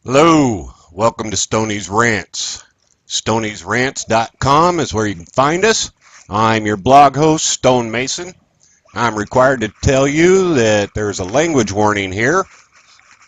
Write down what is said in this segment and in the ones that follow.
Hello, welcome to Stoney's Rants. Stoney'sRants.com is where you can find us. I'm your blog host, Stone Mason. I'm required to tell you that there's a language warning here,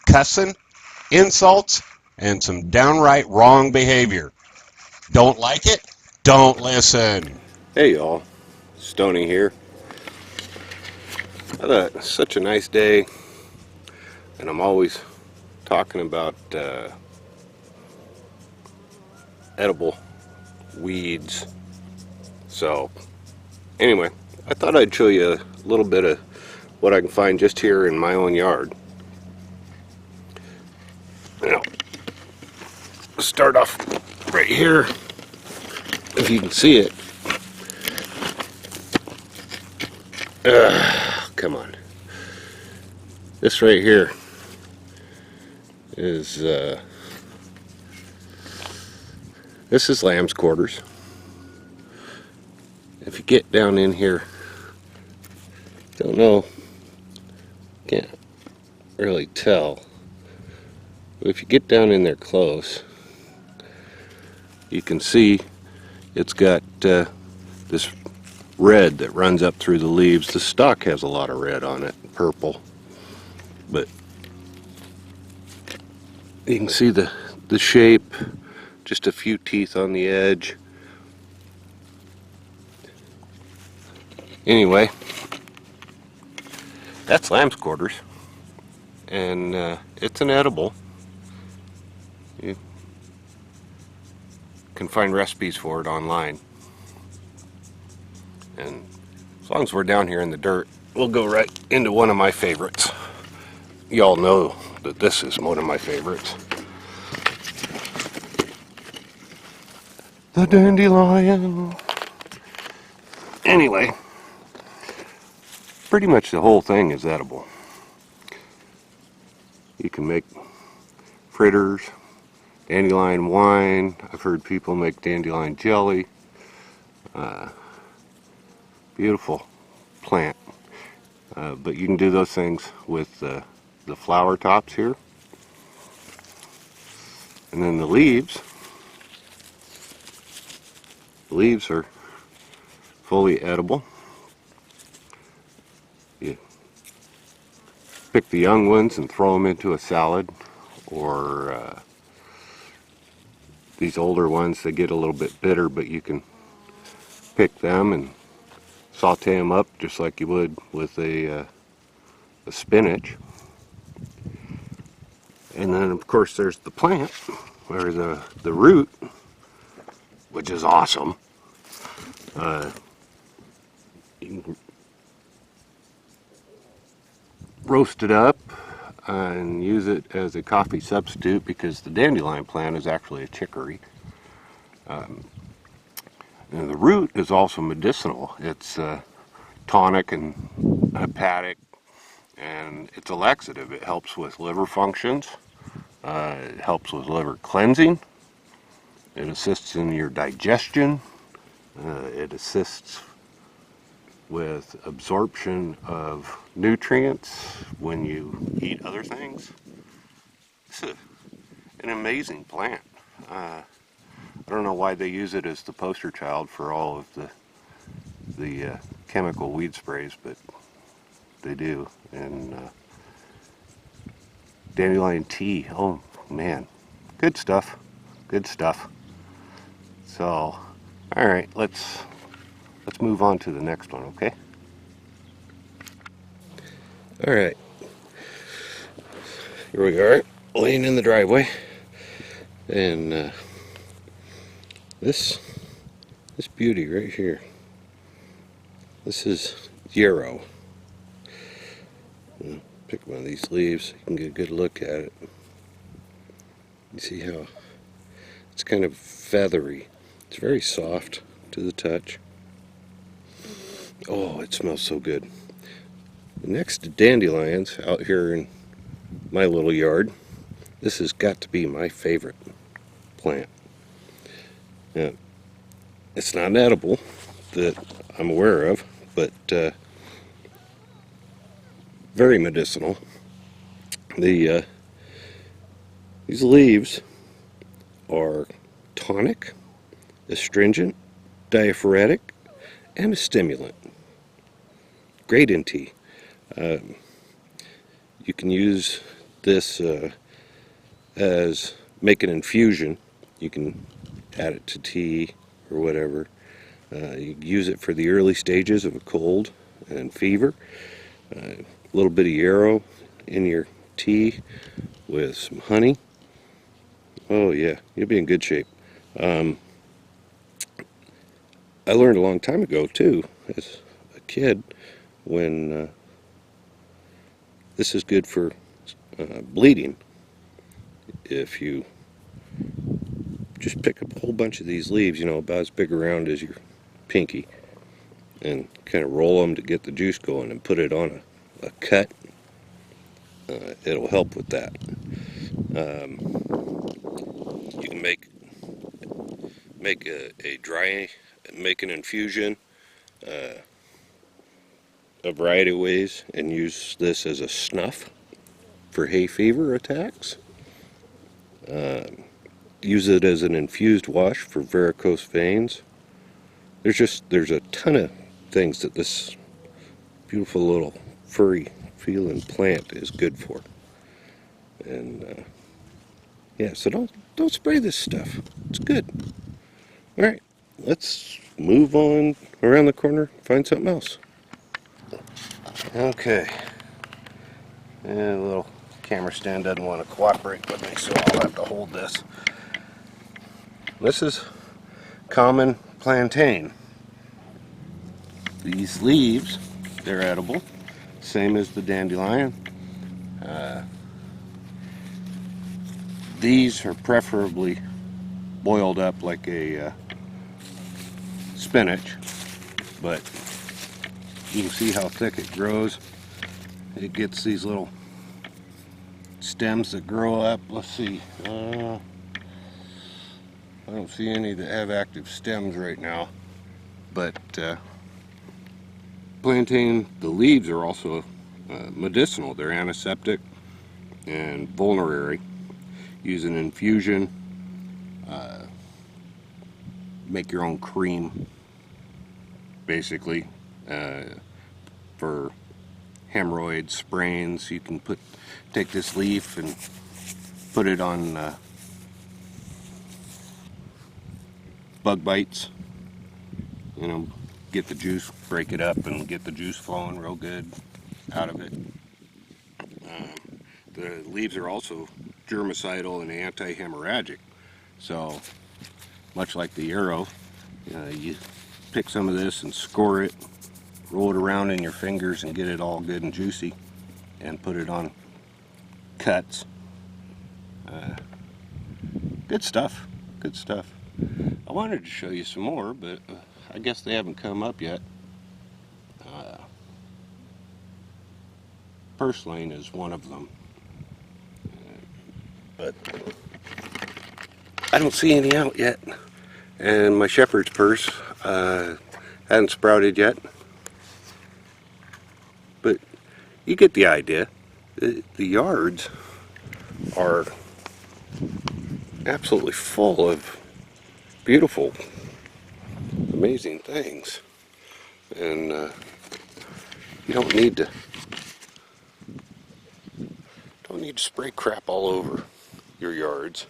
cussing, insults, and some downright wrong behavior. Don't like it? Don't listen. Hey y'all, Stoney here. Had such a nice day, and I'm always talking about edible weeds. So, anyway, I thought I'd show you a little bit of what I can find just here in my own yard. Now, start off right here, if you can see it. Come on. This right here is this is lamb's quarters. If you get down in here, don't know, can't really tell, but if you get down in there close, you can see it's got this red that runs up through the leaves. The stalk has a lot of red on it, purple, but you can see the shape, just a few teeth on the edge. Anyway, that's lamb's quarters, and it's an edible. You can find recipes for it online, and as long as we're down here in the dirt, we'll go right into one of my favorites. Y'all know that this is one of my favorites. The dandelion. Anyway, pretty much the whole thing is edible. You can make fritters, dandelion wine. I've heard people make dandelion jelly. Beautiful plant. But you can do those things with the flower tops here. And then the leaves. The leaves are fully edible. You pick the young ones and throw them into a salad, or these older ones, they get a little bit bitter, but you can pick them and saute them up just like you would with a spinach. And then of course there's the plant, or the root, which is awesome. You can roast it up and use it as a coffee substitute, because the dandelion plant is actually a chicory. And the root is also medicinal. It's tonic and hepatic, and it's a laxative. It helps with liver functions. It helps with liver cleansing. It assists in your digestion. It assists with absorption of nutrients when you eat other things. It's an amazing plant. I don't know why they use it as the poster child for all of the chemical weed sprays, but they do. And dandelion tea, oh man, good stuff, good stuff. So, all right, let's move on to the next one, okay? All right, here we are, laying in the driveway, and this beauty right here, this is yarrow. Pick one of these leaves so you can get a good look at it. You see how it's kind of feathery. It's very soft to the touch. Oh, it smells so good. Next to dandelions out here in my little yard, this has got to be my favorite plant. Now, it's not an edible that I'm aware of, but very medicinal. The These leaves are tonic, astringent, diaphoretic, and a stimulant. Great in tea. You can use this as make an infusion. You can add it to tea or whatever. You can use it for the early stages of a cold and fever. A little bit of yarrow in your tea with some honey. Oh yeah, you'll be in good shape. I learned a long time ago too, as a kid, when this is good for bleeding. If you just pick up a whole bunch of these leaves, about as big around as your pinky, and kind of roll them to get the juice going and put it on a cut, it'll help with that. You can make an infusion a variety of ways and use this as a snuff for hay fever attacks. Use it as an infused wash for varicose veins. There's a ton of things that this beautiful little furry feeling plant is good for. And yeah, so don't spray this stuff. It's good. All right, let's move on around the corner, find something else. Okay. And the little camera stand doesn't want to cooperate with me, so I'll have to hold this. This is common plantain. These leaves, they're edible, same as the dandelion. These are preferably boiled up like a spinach, but you can see how thick it grows. It gets these little stems that grow up. Let's see. I don't see any that have active stems right now, but plantain, the leaves are also medicinal. They're antiseptic and vulnerary. Use an infusion, make your own cream, basically, for hemorrhoids, sprains. You can take this leaf and put it on bug bites, get the juice, break it up and get the juice flowing real good out of it. The leaves are also germicidal and anti-hemorrhagic, so much like the yarrow, you pick some of this and score it, roll it around in your fingers and get it all good and juicy, and put it on cuts. Good stuff, good stuff. I wanted to show you some more, but I guess they haven't come up yet. Purslane is one of them, but I don't see any out yet. And my shepherd's purse hadn't sprouted yet, but you get the idea. The yards are absolutely full of beautiful, amazing things, and you don't need to spray crap all over your yards.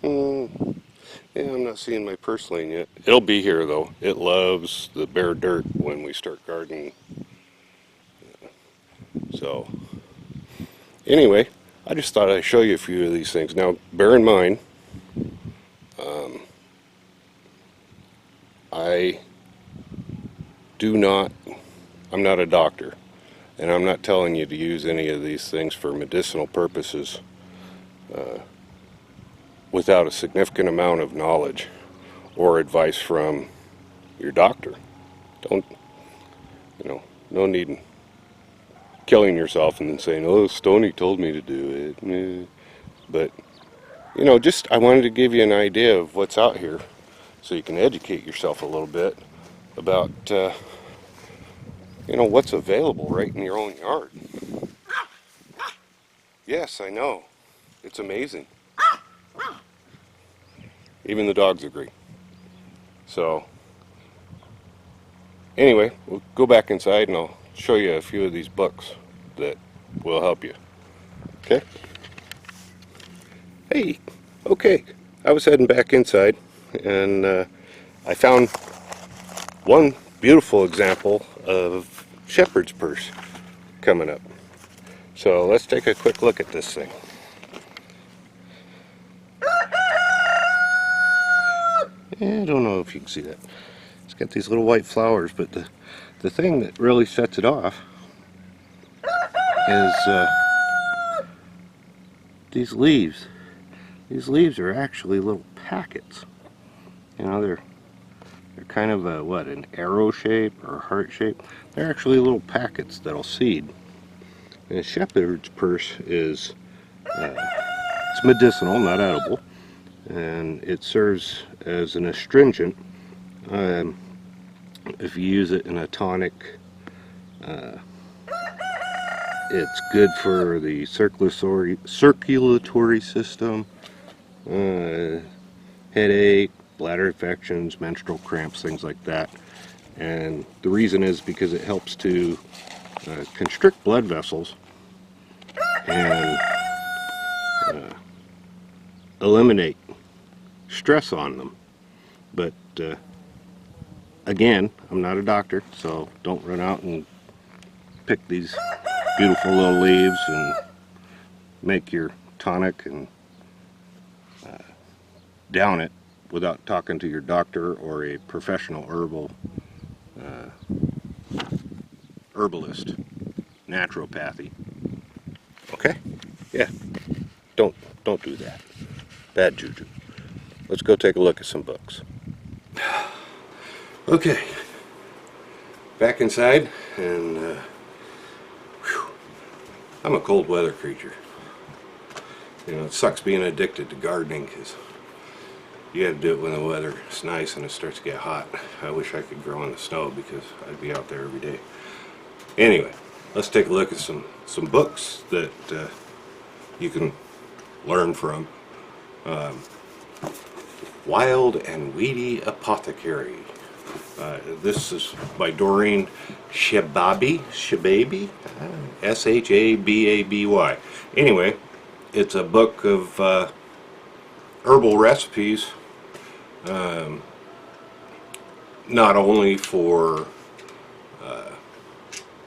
Yeah, I'm not seeing my purslane yet. It'll be here though. It loves the bare dirt when we start gardening. So anyway, I just thought I'd show you a few of these things. Now, bear in mind, I'm not a doctor, and I'm not telling you to use any of these things for medicinal purposes without a significant amount of knowledge or advice from your doctor. No need in killing yourself and then saying, oh, Stoney told me to do it. But, I wanted to give you an idea of what's out here so you can educate yourself a little bit about, what's available right in your own yard. Yes, I know. It's amazing. Even the dogs agree. So, anyway, we'll go back inside and I'll show you a few of these books that will help you. Okay? Hey, okay. I was heading back inside and I found one beautiful example of shepherd's purse coming up. So let's take a quick look at this thing. I don't know if you can see that. It's got these little white flowers, but the thing that really sets it off is these leaves. These leaves are actually little packets. You know, they're kind of a, what, an arrow shape or a heart shape. They're actually little packets that'll seed. And a shepherd's purse is it's medicinal, not edible, and it serves as an astringent. If you use it in a tonic, it's good for the circulatory system, headache, bladder infections, menstrual cramps, things like that. And the reason is because it helps to constrict blood vessels and eliminate stress on them. But again, I'm not a doctor, so don't run out and pick these beautiful little leaves and make your tonic and down it without talking to your doctor or a professional herbalist, naturopathy. Okay? Yeah. Don't do that. Bad juju. Let's go take a look at some books. Okay. Back inside, and I'm a cold weather creature. You know, it sucks being addicted to gardening because you have to do it when the weather is nice and it starts to get hot. I wish I could grow in the snow because I'd be out there every day. Anyway, let's take a look at some books that you can learn from. Wild and Weedy Apothecary. This is by Doreen Shababy, Shababy. Anyway, it's a book of herbal recipes, not only for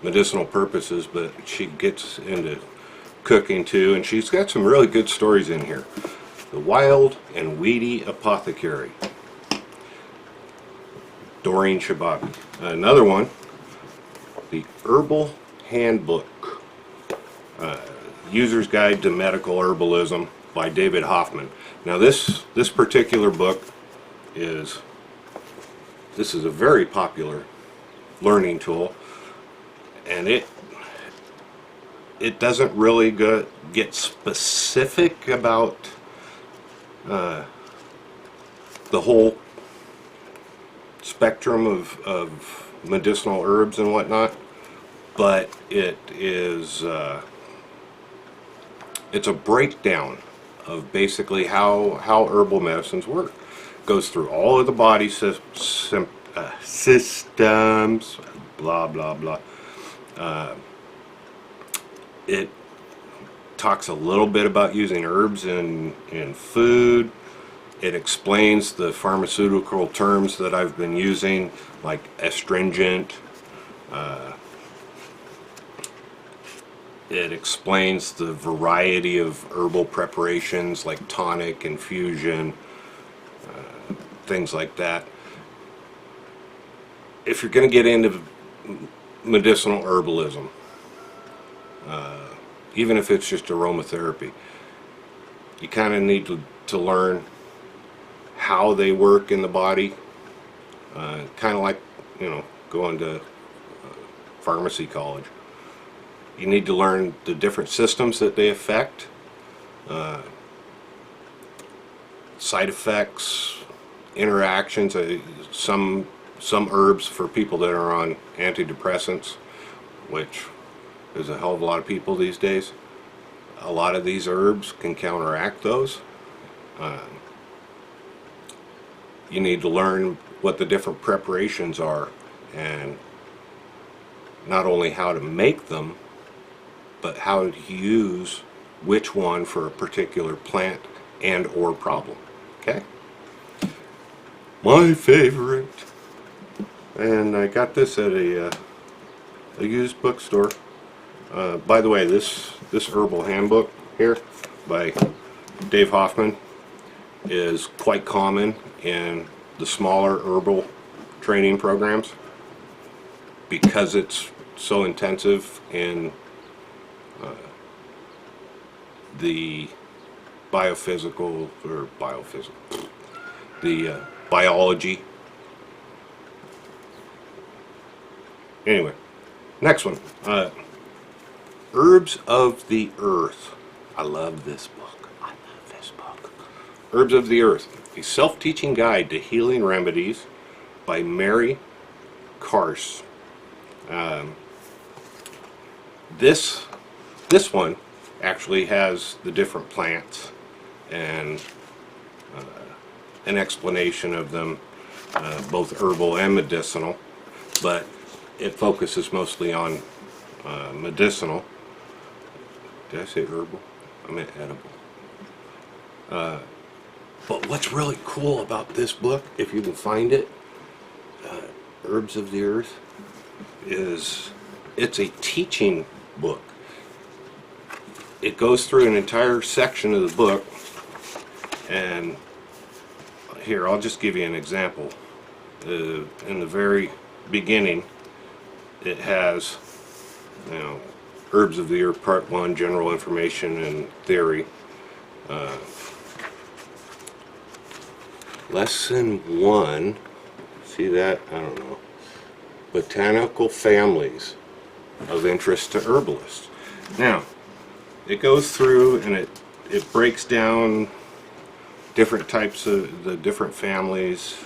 medicinal purposes, but she gets into cooking too, and she's got some really good stories in here. The Wild and Weedy Apothecary, Doreen Shababy. Another one, The Herbal Handbook, User's Guide to Medical Herbalism by David Hoffman. Now this particular book is a very popular learning tool, and it doesn't really get specific about the whole spectrum of medicinal herbs and whatnot, but it is it's a breakdown of basically how herbal medicines work. Goes through all of the body systems, blah blah blah. It talks a little bit about using herbs in food. It explains the pharmaceutical terms that I've been using, like astringent. It explains the variety of herbal preparations like tonic, infusion, things like that. If you're going to get into medicinal herbalism, even if it's just aromatherapy, you kind of need to learn how they work in the body. Kind of like, you know, going to pharmacy college. You need to learn the different systems that they affect, side effects, interactions. Some herbs for people that are on antidepressants, which there's a hell of a lot of people these days. A lot of these herbs can counteract those. You need to learn what the different preparations are, and not only how to make them, but how to use which one for a particular plant and or problem. Okay? My favorite. And I got this at a used bookstore. By the way, this herbal handbook here by Dave Hoffman is quite common in the smaller herbal training programs because it's so intensive in the the biology. Anyway, next one. Herbs of the Earth. I love this book. I love this book. Herbs of the Earth, a self-teaching guide to healing remedies by Mary Karst. This one actually has the different plants and an explanation of them, both herbal and medicinal, but it focuses mostly on medicinal. Did I say herbal? I meant edible. But what's really cool about this book, if you can find it, Herbs of the Earth, is it's a teaching book. It goes through an entire section of the book, and here, I'll just give you an example. In the very beginning, it has, Herbs of the Earth Part 1, General Information and Theory. Lesson 1, see that? I don't know. Botanical families of interest to herbalists. Now, it goes through and it breaks down different types of the different families.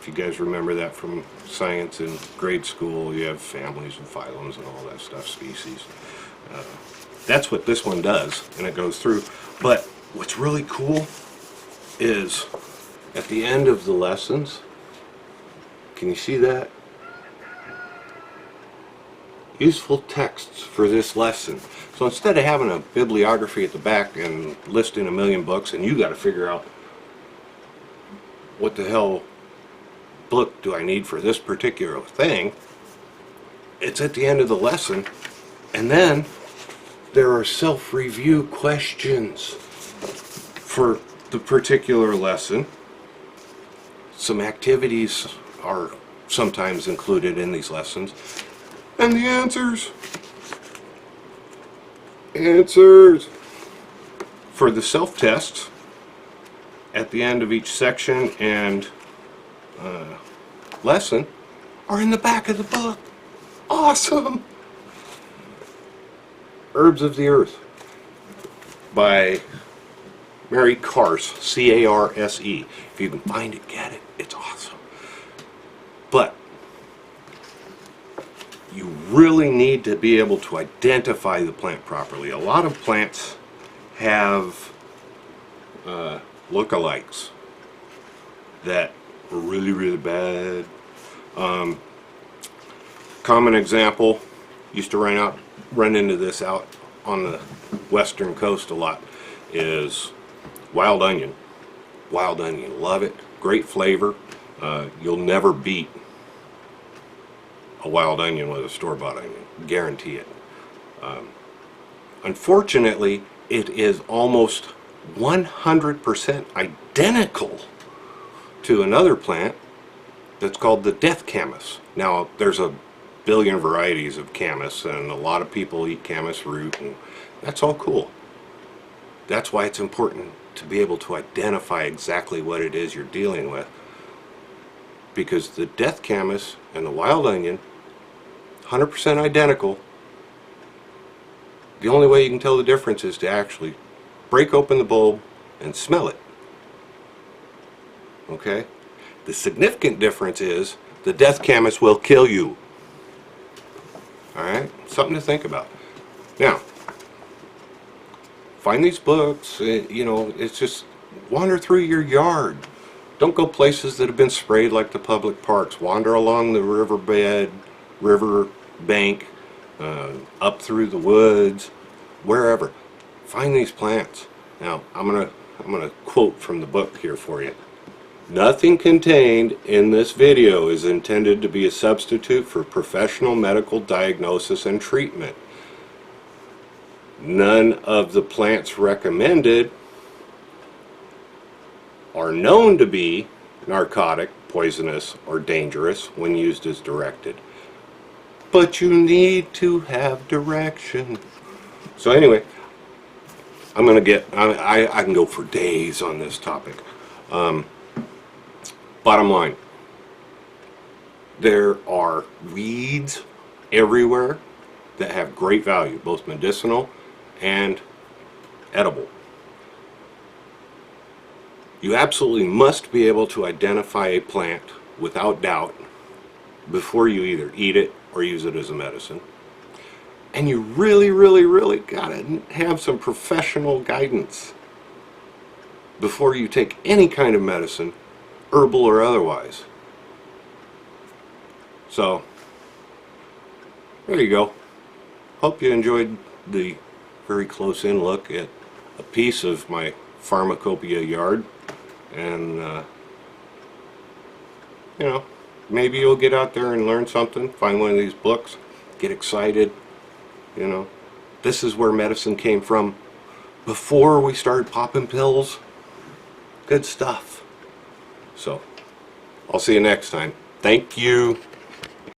If you guys remember that from science in grade school, you have families and phylums and all that stuff, species. That's what this one does, and it goes through. But what's really cool is at the end of the lessons, can you see that? Useful texts for this lesson. So instead of having a bibliography at the back and listing a million books, and you got to figure out what the hell book do I need for this particular thing, it's at the end of the lesson, and then there are self-review questions for the particular lesson. Some activities are sometimes included in these lessons, and the answers for the self-tests at the end of each section and lesson are in the back of the book. Awesome! Herbs of the Earth by Mary Karst, C-A-R-S-E. If you can find it, get it. It's awesome. But you really need to be able to identify the plant properly. A lot of plants have lookalikes that are really, really bad. Common example, used to run into this out on the western coast a lot, is wild onion. Wild onion, love it, great flavor. You'll never beat a wild onion with a store-bought onion, guarantee it. Unfortunately, it is almost 100% identical to another plant that's called the death camas. Now, there's a billion varieties of camas, and a lot of people eat camas root, and that's all cool. That's why it's important to be able to identify exactly what it is you're dealing with, because the death camas and the wild onion, 100% identical. The only way you can tell the difference is to actually break open the bulb and smell it. Okay? The significant difference is the death camas will kill you. Alright? Something to think about. Now, find these books. It's just wander through your yard. Don't go places that have been sprayed like the public parks. Wander along the riverbed, river bank, up through the woods, wherever. Find these plants. Now, I'm gonna quote from the book here for you. Nothing contained in this video is intended to be a substitute for professional medical diagnosis and treatment. None of the plants recommended are known to be narcotic, poisonous, or dangerous when used as directed. But you need to have direction. So anyway, I can go for days on this topic. Bottom line, there are weeds everywhere that have great value, both medicinal and edible. You absolutely must be able to identify a plant without doubt before you either eat it or use it as a medicine. And you really, really, really gotta have some professional guidance before you take any kind of medicine, herbal or otherwise. So, there you go. Hope you enjoyed the very close-in look at a piece of my pharmacopoeia yard. And, maybe you'll get out there and learn something, find one of these books, get excited. This is where medicine came from before we started popping pills. Good stuff. So, I'll see you next time. Thank you.